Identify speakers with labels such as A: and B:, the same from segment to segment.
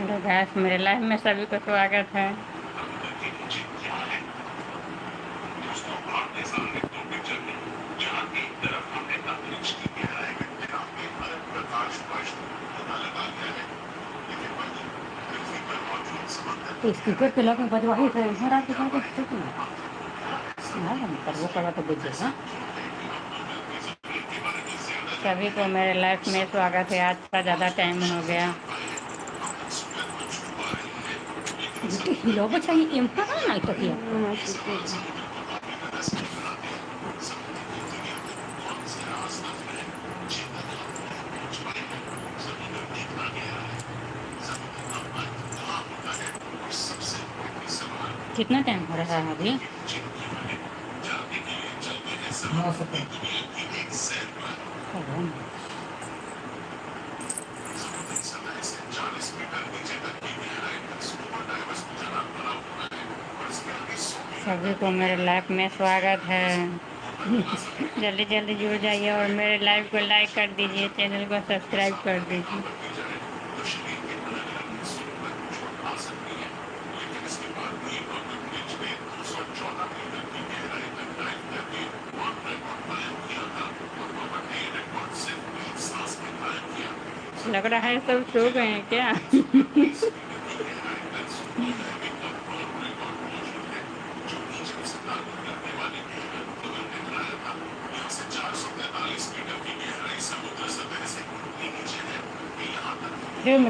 A: Hello guys, मेरे life में सभी को स्वागत है। स्पीकर पे लगे बजवाही थे महाराज के साथ ठीक ना पर वो करा तो बुझेगा। सभी को मेरे लाइफ में स्वागत है। आज का ज़्यादा टाइम हो गया। हिलो बचाई एम्फा ना तो किया कितना टाइम हो रहा है अभी? सभी को मेरे लाइफ में स्वागत है। जल्दी जल्दी जुड़ जाइए और मेरे लाइव को लाइक कर दीजिए, चैनल को सब्सक्राइब कर दीजिए। लग रहा है सब सो गए हैं क्या?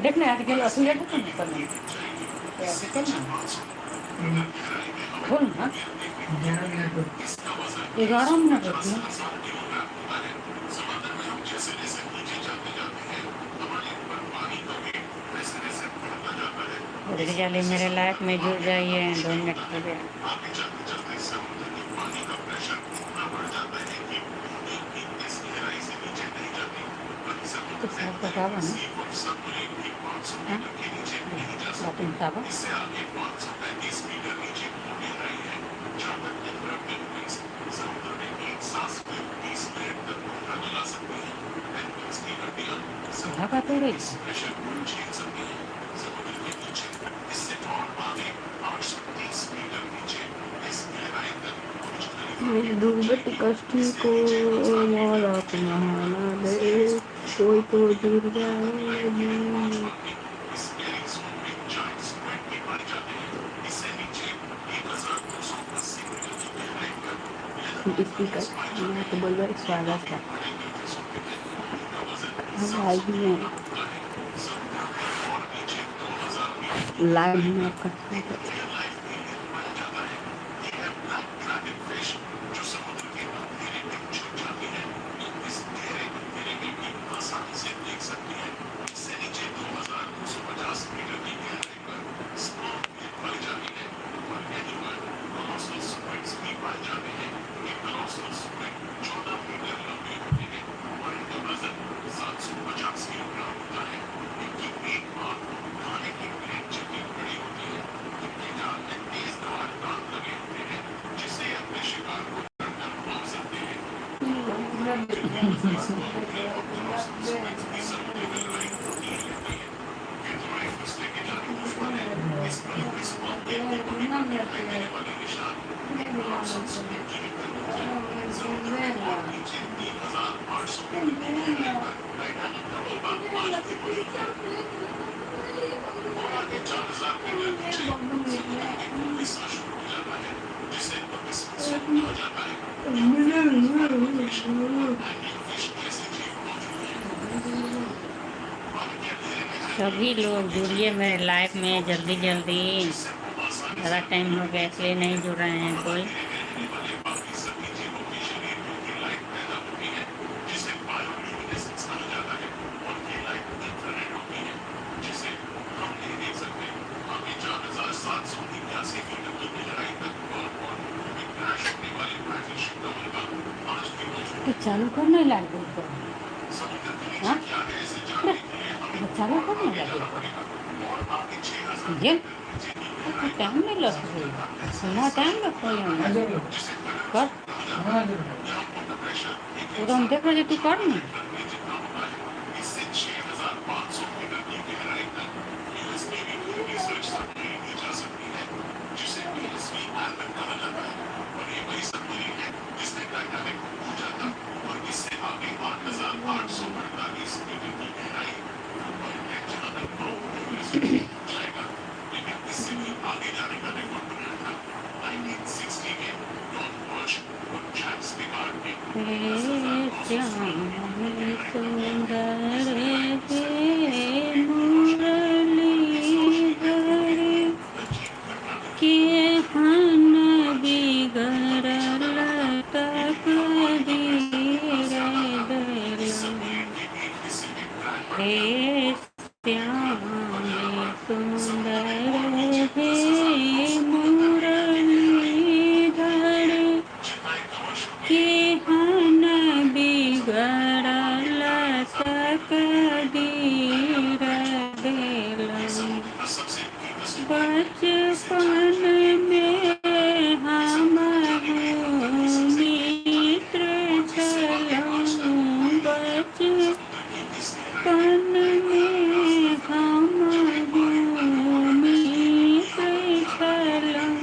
A: देखना आज के असली बोल ना 11 मिनट रखना। जल्दी जल्दी मेरे लाइफ में जुड़ जाइए। 2 मिनट हो गया।
B: दुर्गत कष्टी को मौला नहाना दे, कोई तो जुड़ जाए। स्पीकर मैं तो बोल रहा स्वागत है। लाइव में आपका स्वागत है।
A: सभी लोग जुड़िए मेरे लाइफ में जल्दी जल्दी। ज़्यादा टाइम हो गया इसलिए नहीं जुड़ रहे हैं कोई। तो चालू करना ही लाइट को। हाँ चालू करना लगे ये टाइम नहीं लग रही टाइम लग कर तो हम देख रहे तू कर ना। हे श्याम सुंदर हे मुरलीधर के हन बिगड़ल तकदीर दिल हे श्याम सुंदर हे मुरलीधर के हन बिगड़ल तकदीर दिल बचपन में हम मित्र छलहुँ बचपन में हम मित्र छलहुँ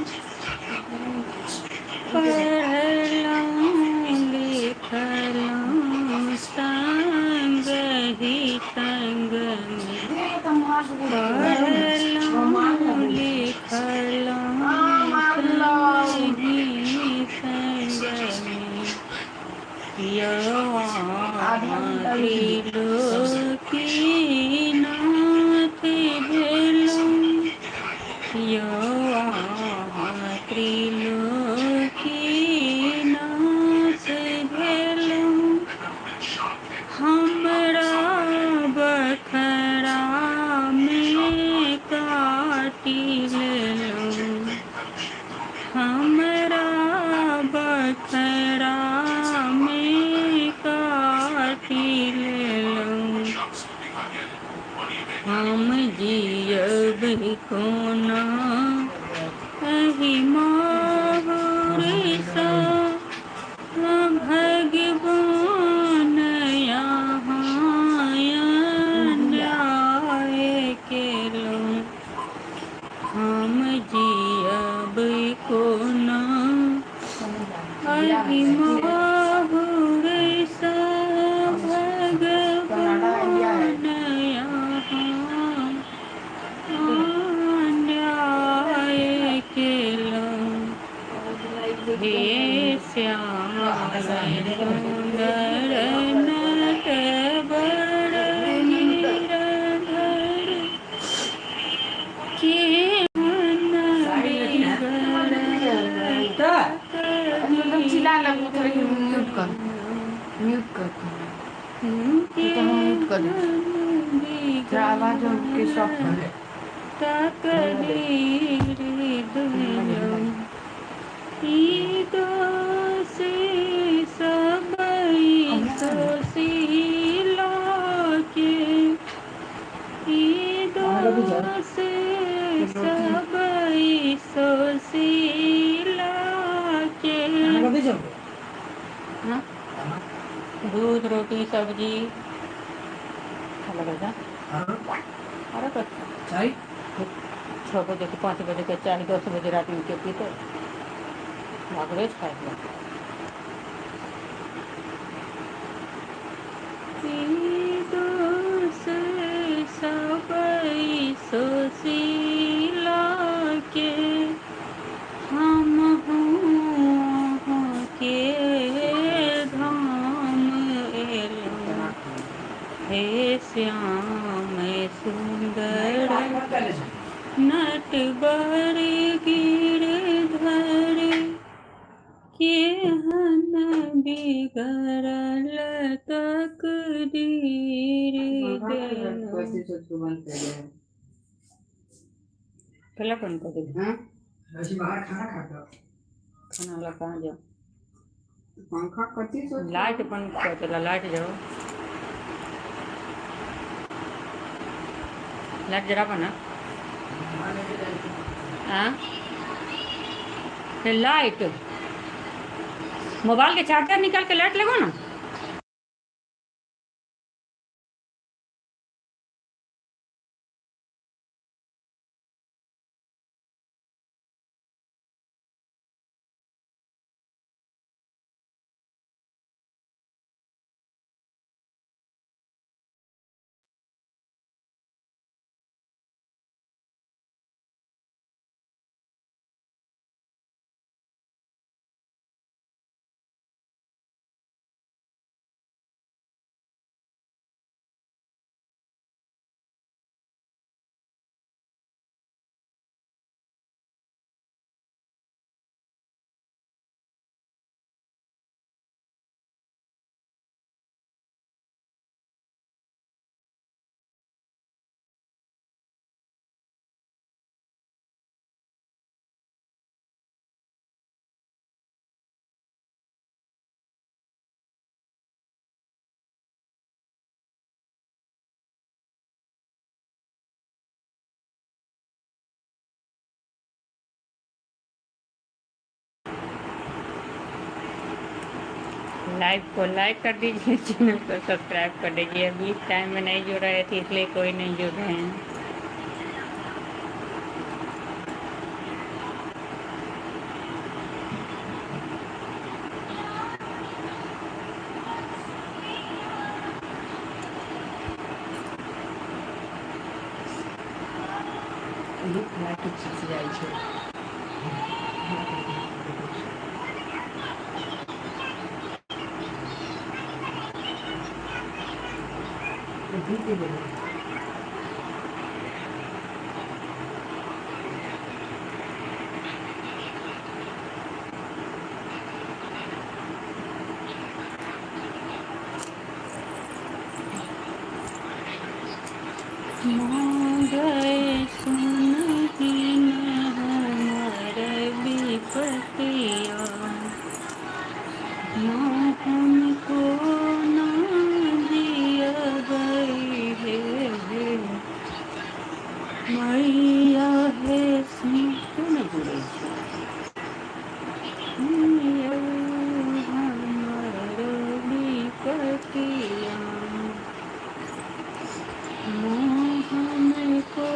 A: पढ़लहुँ लिखलहुँ संग ही संग में पढ़लहुँ लिखलहुँ संग ही संग में त्रिलोकीनाथ भेलहुँ त्रिलोकीनाथ भेलहुँ हमरा बखरा में काटि लेलहुँ हमरा बखरा में काटि लेलहुँ हम जियब कोना एहि माहुरसँ भगवान यहाँ अन्याय केलहुँ हम जियब कोना एहि माहुरसँ भगवान यहाँ अन्याय केलहुँ हे श्याम सुंदर नटवर गिरधर के मन
B: चिल्ला लग थोड़ी म्यूट कर म्यूट कर दे थोड़ा आवाज के स्टॉप कर दे
A: तकदीर दिलहुँ ई दोषी सबई सुशीला के ई दोषी सबई सुशीला के हाँ? दूध रोटी सब्जी लगा अरे चाय 6 बजे के 5 बजे के चाय 10 बजे रात में के पीते भागवेज खाए सबई सुशीला के हम के धाम एलहुँ हे श्याम सुंदर नटवर गिरधर केहन बिगड़ल तकदीर देलहुँ पहले बंद कर दे
B: बाहर खाना खाता
A: खाना ला कहाँ जाओ
B: पंखा कति
A: लाइट बंद कर देला लाइट जाओ लाइट जरा बना हाँ लाइट मोबाइल के चार्जर निकाल के लाइट लगो ना लाइव को लाइक कर दीजिए, चैनल को सब्सक्राइब कर दीजिए। अभी इस टाइम में नहीं जुड़ रहे थे इसलिए कोई नहीं जुड़ रहे हैं।
B: જાય છે
A: गए सुनही न हमर विपतिया, हमको ना दिया गई है मैया है सुन। क्यों नहीं जुड़े हमर विपतिया, हमको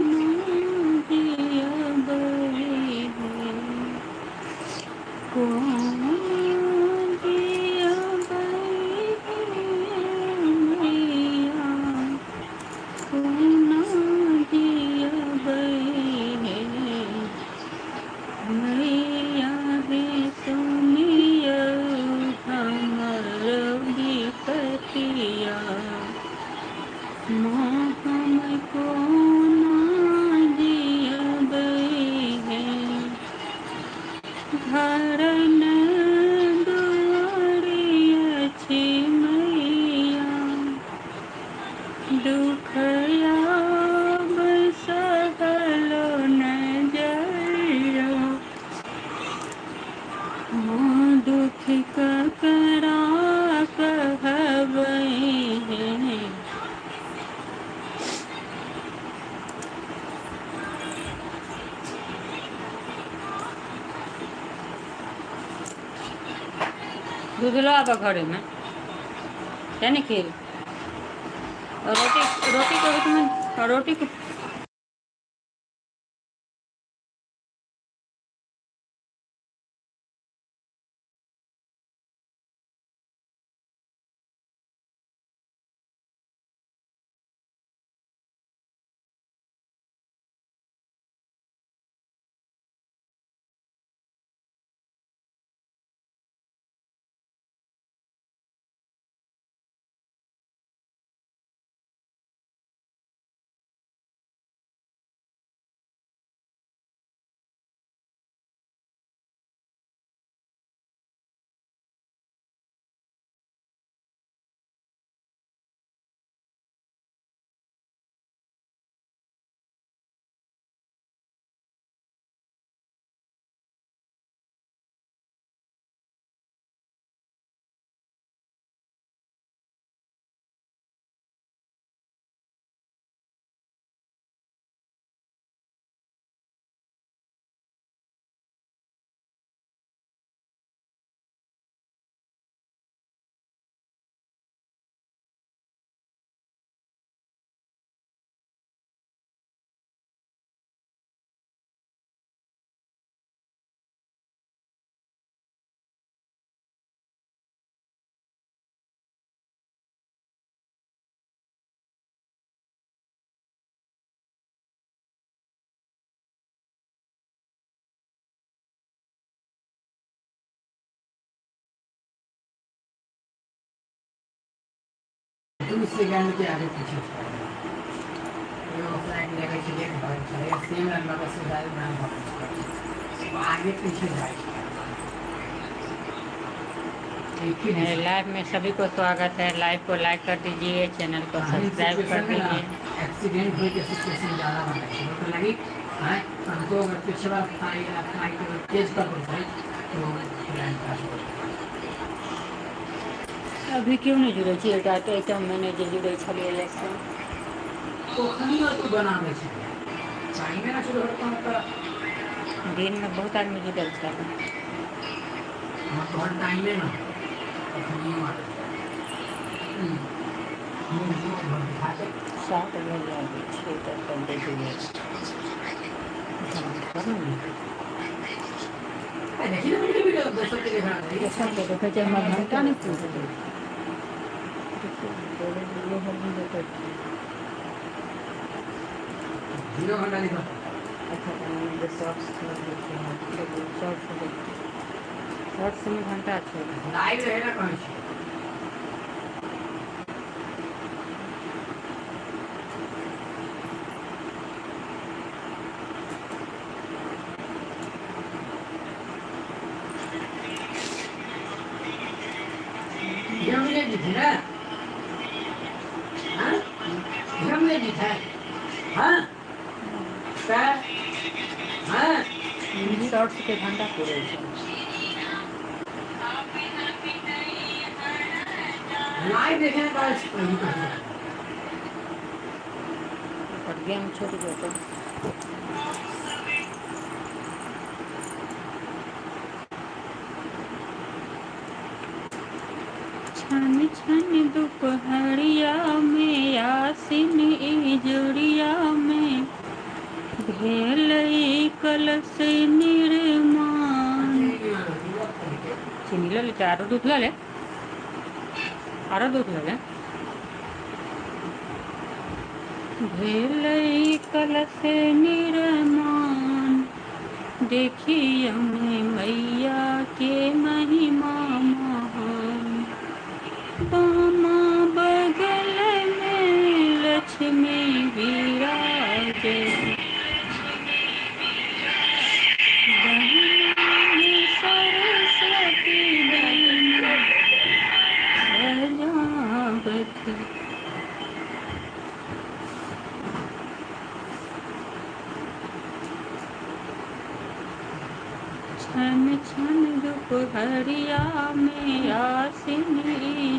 A: ना दिया गई है, कौन दिया गई है मैया, कौन दिया गई है मैया है सुनिया हमर विपतिया, हमको ना दिया गई है, धरन दुआरी अच्छी मैया, दुखया सहलो न जइयो, दुख ककरा कहबै है। दूध लो आप घरे में यानी खीर और रोटी, रोटी को भी तुम्हें रोटी को
B: उससे ज्ञान के आगे पीछे ऑफलाइन लेकर चलिए चलेगा सेम नंबर का सुधार नाम आगे पीछे जाए।
A: मेरे लाइव में सभी को स्वागत है। लाइव को लाइक कर दीजिए, चैनल को सब्सक्राइब कर दीजिए।
B: एक्सीडेंट हुई के सिचुएशन ज़्यादा बना है तो लगी हाँ हमको अगर पीछे बार फ्लाइट तेज कर दो तो लैंड क्रैश हो जाएगा।
A: अभी क्यों नहीं जुड़े छियै कहते तो मैंने जे जुड़े छलिए इलेक्शन
B: तो बनावे छै चाहिए ना शुरू करता
A: दिन में बहुत आदमी जुटल छल।
B: हाँ तो हर टाइम में ना છે
A: 7 વાગ્યા છે તો કરી દઈએ.
B: देखिए ना वीडियो वीडियो दोस्तों के देखा है
A: कैसा तो देखो जब मैं घंटा नहीं पूछ रही ये हर दिन देखो.
B: जीरो घंटा देखो
A: अच्छा मैंने शॉर्ट्स देखते हैं शॉर्ट्स में घंटा अच्छा है.
B: लाइव रहेगा कौन सी ये मुझे दिखे ना हाँ ये मुझे दिखा है हाँ क्या हाँ
A: शॉर्ट्स के घंटा पूरे
B: लाइव देखने का
A: और गेम छोड़ दो तो छन छन दोपहरिया में यासिन इजोरिया में भेलई कलश निर्माण. चीनी ले लेते आरो दूध ले भेलई कलश निर्माण देखिए मैया के महिमा महान. बामा बगल में लक्ष्मी विराजे दाहिने सरस्वती प्रजापति. छन छन दोपहरिया में आसिन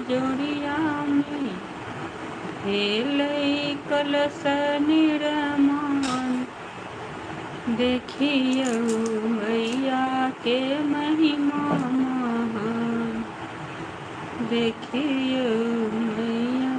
A: जोड़िया में भेलई कलश निर्माण देखियो मैया के महिमा महान. देखियो मैया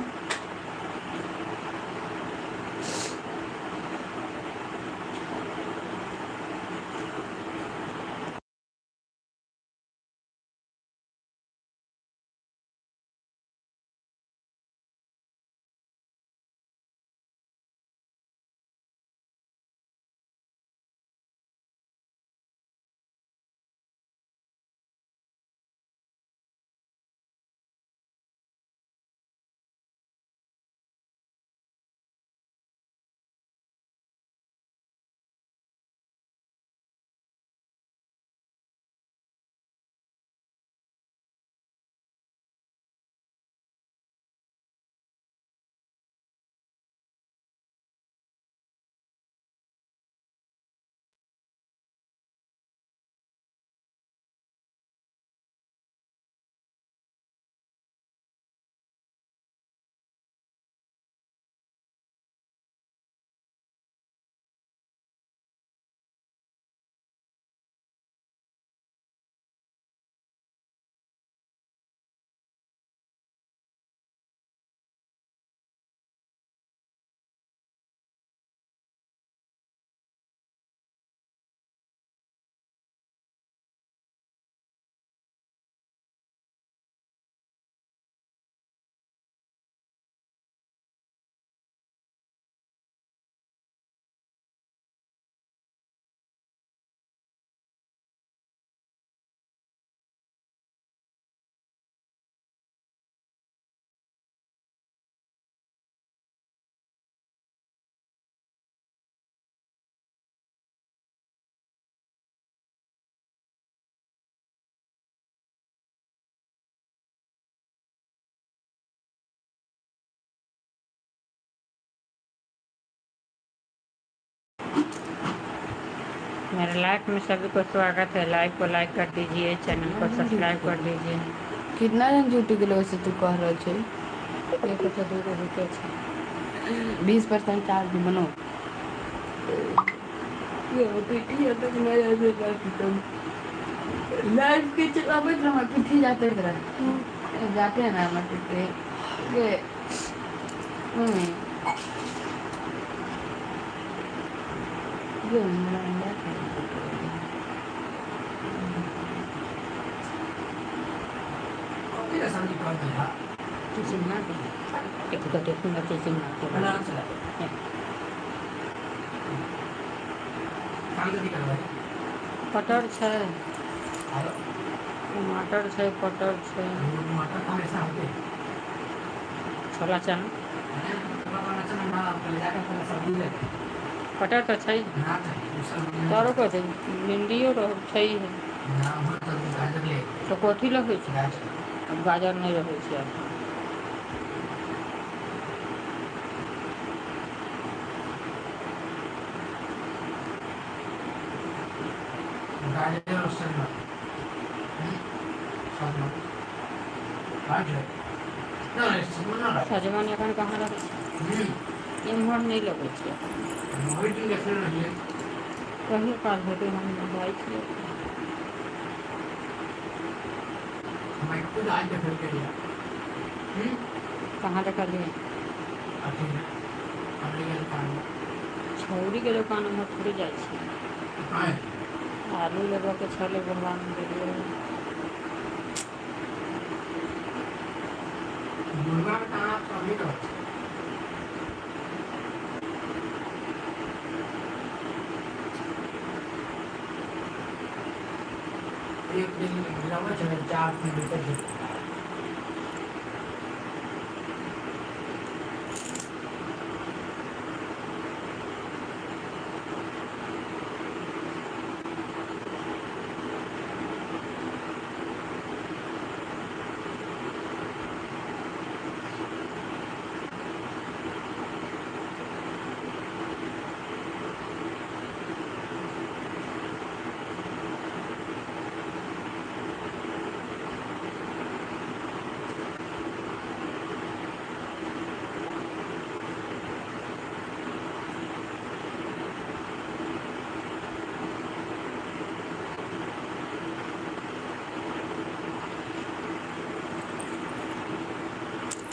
A: मेरे लाइफ में सभी को स्वागत है. लाइव को लाइक कर दीजिए, चैनल को सब्सक्राइब कर दीजिए.
C: कितना जन जुटी के लोग से तू कह रहा छे
A: 1 रुपये છે
C: 20% चार्ज भी बनो ये पीठी तक नया से बाकी तुम लाइव के चला बज रहा पीठी जाते रहे जाते हैं ना मतलब ये
A: ये मेरा अंडा खाने
B: Oke dah sambil kau tu ya.
A: Teaching ना भी एक तो देखूंगा टीचिंग ना के
B: Mana
A: बाद
B: salah? Kami tadi kan lagi.
A: पटर है
B: Ayo,
A: टमाटर है पटर है
B: mata kami sampai.
A: छोला चना
B: Kalau kau macam mana pelajaran kalau sabun le.
A: पटर तो छै
B: ना चाहिए दूसरा
A: तारो को छै भिंडियो तो छै है
B: ना हो तो गाजर ले
A: तो कथी लगे छै
B: गाजर
A: अब गाजर नहीं रहे छै अब
B: गाजर और सजना सजना गाजर ना सजना ना
A: सजमन एखन कहाँ रहे छै इम्हर नहीं लगे छै
B: वेटिंग कैसे रही है
A: कहीं काल होते हम जाई छियै
B: मैं खुद आज देख के लिया
A: कहाँ देखलिए
B: अकेले हमने ये काम
A: छौरी के दुकान में थोड़ी जाई छी
B: कहाँ है
A: आलू लेबऽ के छले भगवान गेलिए
B: मुर्गा में कहाँ आप अभी तो एक दिन लगा चले 4 किलोमीटर की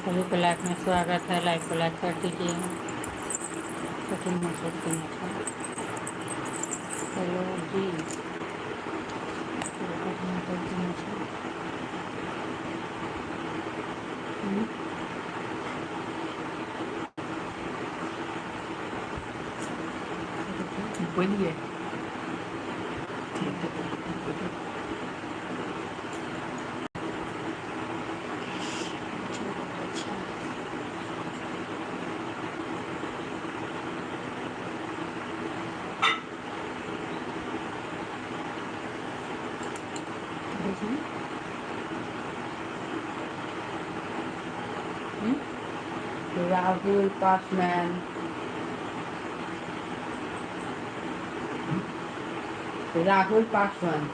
A: सभी को लाइफ में स्वागत है लाइफ को लाइक कर दीजिए सेटिंग में सेटिंग में हेलो जी
C: बोलिए Rahul Passman. Rahul Passman.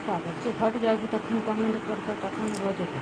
A: बच्चे हट जाएगी तखन कमेंट करके तखन बजेगा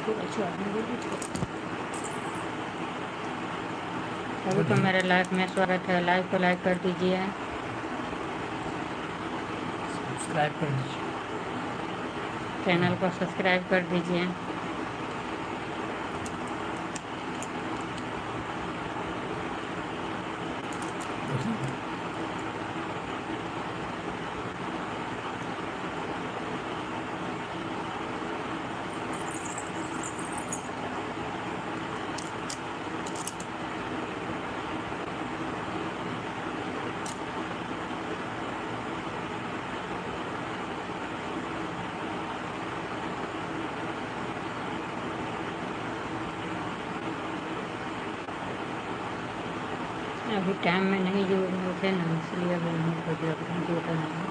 A: अभी तो मेरे लाइफ में स्वागत है, लाइव को लाइक कर दीजिए,
B: सब्सक्राइब कर दीजिए।
A: चैनल को सब्सक्राइब कर दीजिए। अभी टाइम में नहीं जोड़ रहे थे ना, इसलिए अभी नहीं कर दिया, जोड़ा नहीं।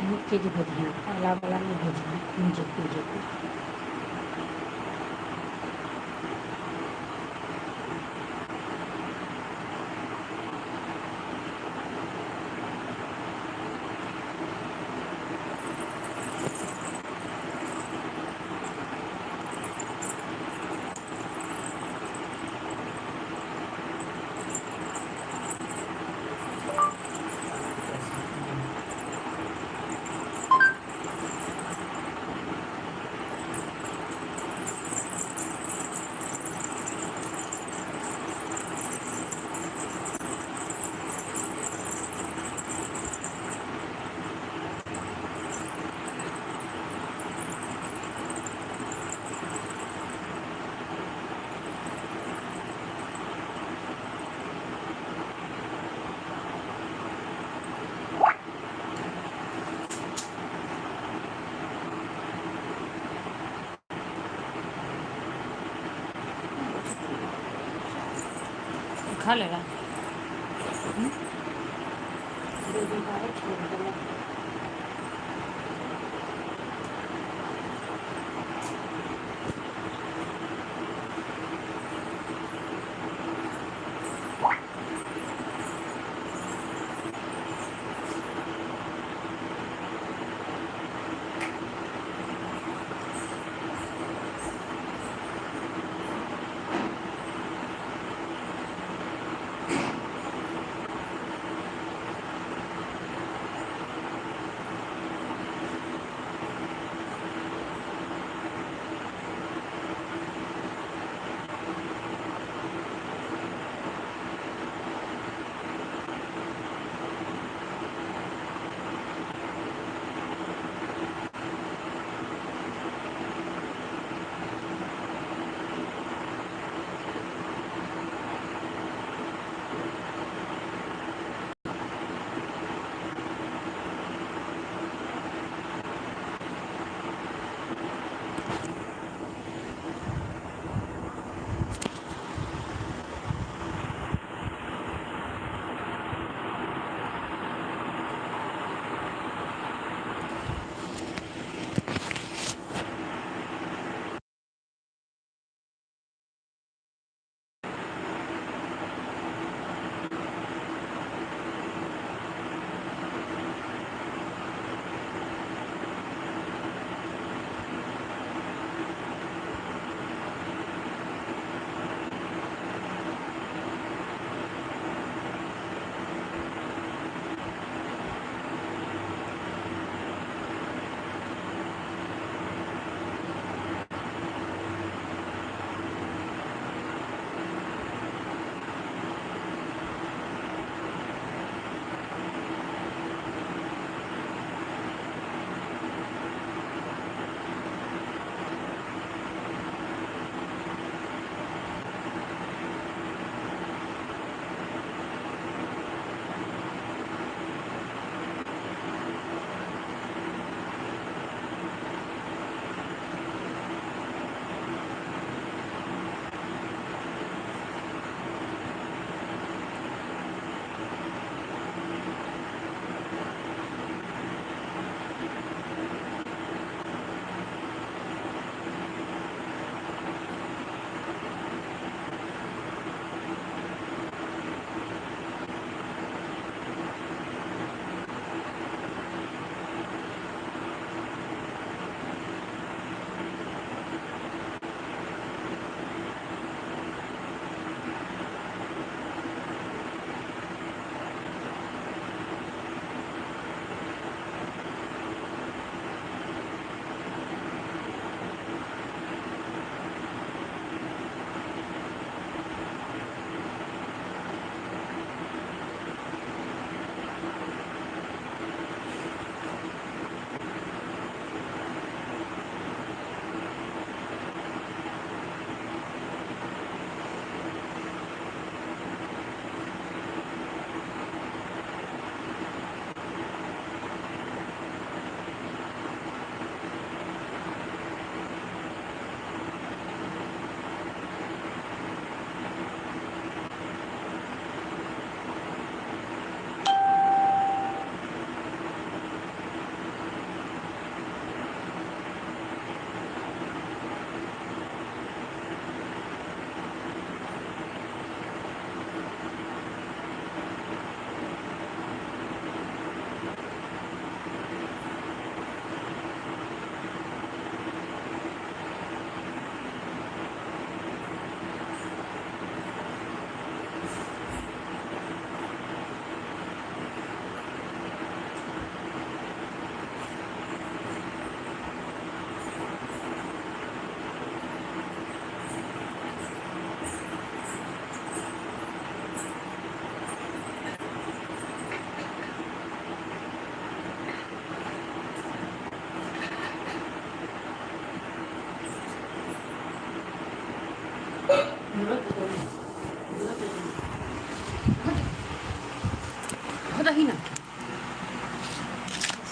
A: नीचे जी भेजना, काला वाला नहीं भेजना, नीचे नीचे। खा लेगा।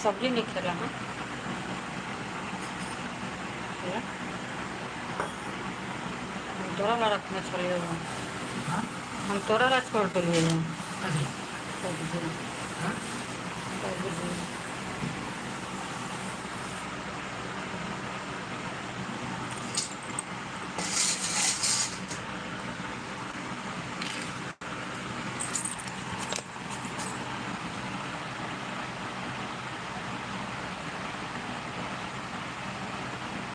A: सब्जी नहीं खेला हाँ हम तोरा ला रखने चलिए
B: हाँ
A: हम तोरा ला छोड़ के लिए
B: अभी
A: सब्जी
B: हाँ
A: सब्जी